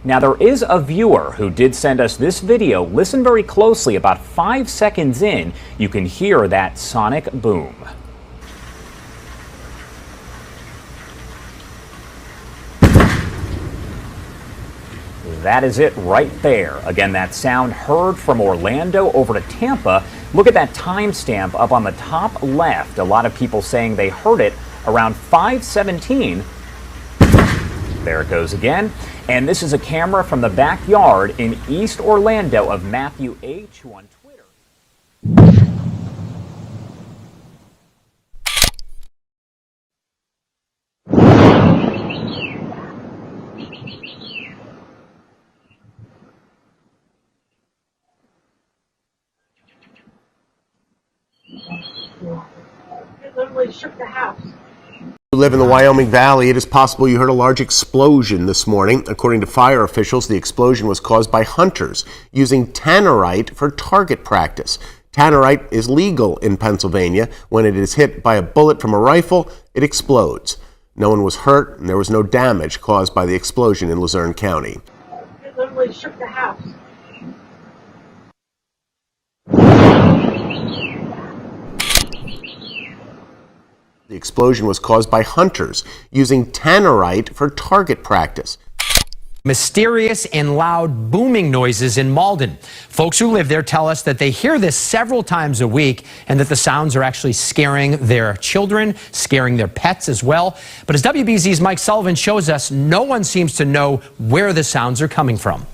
Now, there is a viewer who did send us this video. Listen very closely. About 5 seconds in, you can hear that sonic boom. That is it right there. Again, that sound heard from Orlando over to Tampa. Look at that timestamp up on the top left. A lot of people saying they heard it around 5:17. There it goes again. And this is a camera from the backyard in East Orlando of Matthew H., who on Twitter. It literally shook the house. You live in the Wyoming Valley, it is possible you heard a large explosion this morning. According to fire officials, the explosion was caused by hunters using tannerite for target practice. Tannerite is legal in Pennsylvania. When it is hit by a bullet from a rifle, it explodes. No one was hurt, and there was no damage caused by the explosion in Luzerne County. It literally shook the house. The explosion was caused by hunters using tannerite for target practice. Mysterious and loud booming noises in Malden. Folks who live there tell us that they hear this several times a week and that the sounds are actually scaring their children, scaring their pets as well. But as WBZ's Mike Sullivan shows us, no one seems to know where the sounds are coming from.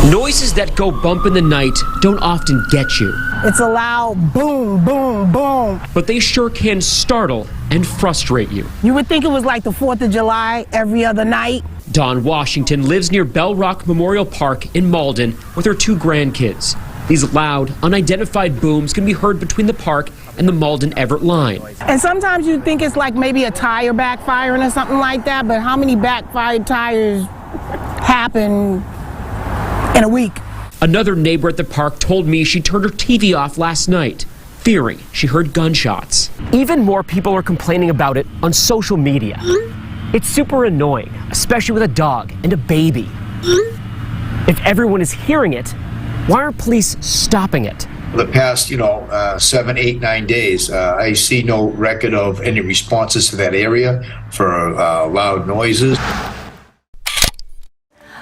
Noises that go bump in the night don't often get you. It's a loud boom, boom, boom. But they sure can startle and frustrate you. You would think it was like the 4th of July every other night. Dawn Washington lives near Bell Rock Memorial Park in Malden with her 2 grandkids. These loud, unidentified booms can be heard between the park and the Malden-Everett line. And sometimes you think it's like maybe a tire backfiring or something like that, but how many backfired tires happen in a week? Another neighbor at the park told me she turned her TV off last night, fearing she heard gunshots. Even more people are complaining about it on social media. It's super annoying, especially with a dog and a baby. If everyone is hearing it, why aren't police stopping it? The past, 7, 8, 9 days, I see no record of any responses to that area for loud noises.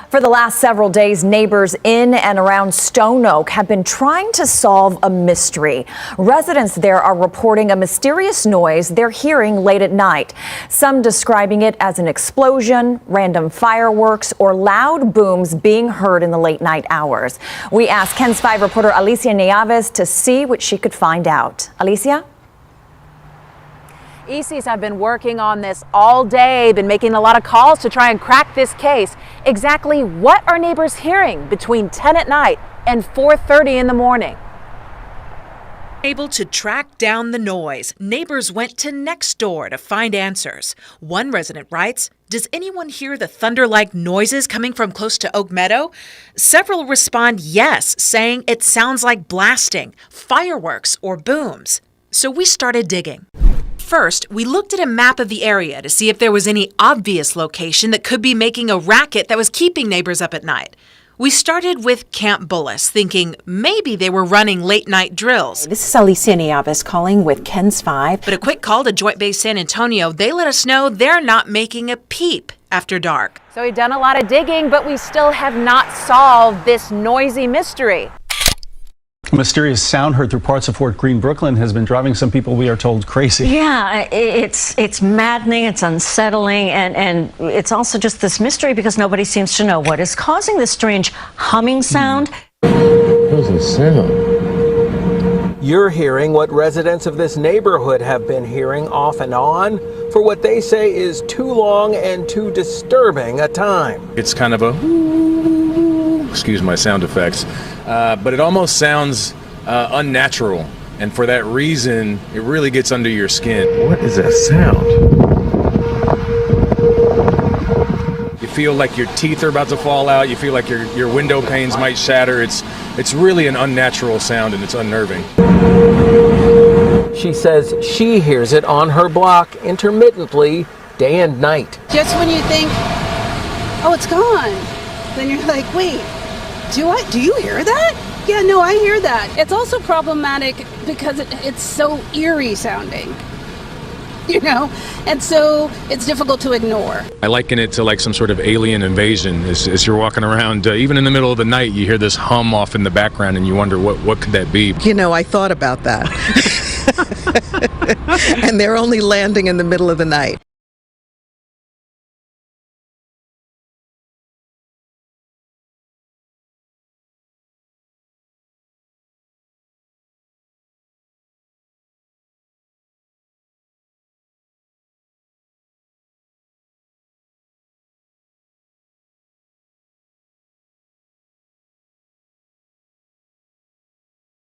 For the last several days, neighbors in and around Stone Oak have been trying to solve a mystery. Residents there are reporting a mysterious noise they're hearing late at night. Some describing it as an explosion, random fireworks, or loud booms being heard in the late night hours. We asked KENS 5 reporter Alicia Nieves to see what she could find out. Alicia? ECs have been working on this all day, been making a lot of calls to try and crack this case. Exactly what are neighbors hearing between 10 at night and 4:30 in the morning? Able to track down the noise, neighbors went to next door to find answers. One resident writes, "Does anyone hear the thunder-like noises coming from close to Oak Meadow?" Several respond yes, saying it sounds like blasting, fireworks, or booms. So we started digging. First, we looked at a map of the area to see if there was any obvious location that could be making a racket that was keeping neighbors up at night. We started with Camp Bullis, thinking maybe they were running late-night drills. This is Alicia Nieves calling with KENS 5. But a quick call to Joint Base San Antonio, they let us know they're not making a peep after dark. So we've done a lot of digging, but we still have not solved this noisy mystery. A mysterious sound heard through parts of Fort Greene, Brooklyn has been driving some people, we are told, crazy. Yeah, it's maddening, it's unsettling, and it's also just this mystery because nobody seems to know what is causing this strange humming sound. What does it sound? You're hearing what residents of this neighborhood have been hearing off and on for what they say is too long and too disturbing a time. It's kind of a, excuse my sound effects, but it almost sounds unnatural, and for that reason it really gets under your skin. What is that sound? You feel like your teeth are about to fall out, you feel like your window panes might shatter. It's really an unnatural sound, and it's unnerving. She says she hears it on her block intermittently, day and night. Just when you think oh, it's gone. Then you're like, wait, do you hear that? Yeah, no, I hear that. It's also problematic because it's so eerie sounding, you know, and so it's difficult to ignore. I liken it to like some sort of alien invasion. As you're walking around, even in the middle of the night, you hear this hum off in the background and you wonder what could that be? You know, I thought about that. And they're only landing in the middle of the night.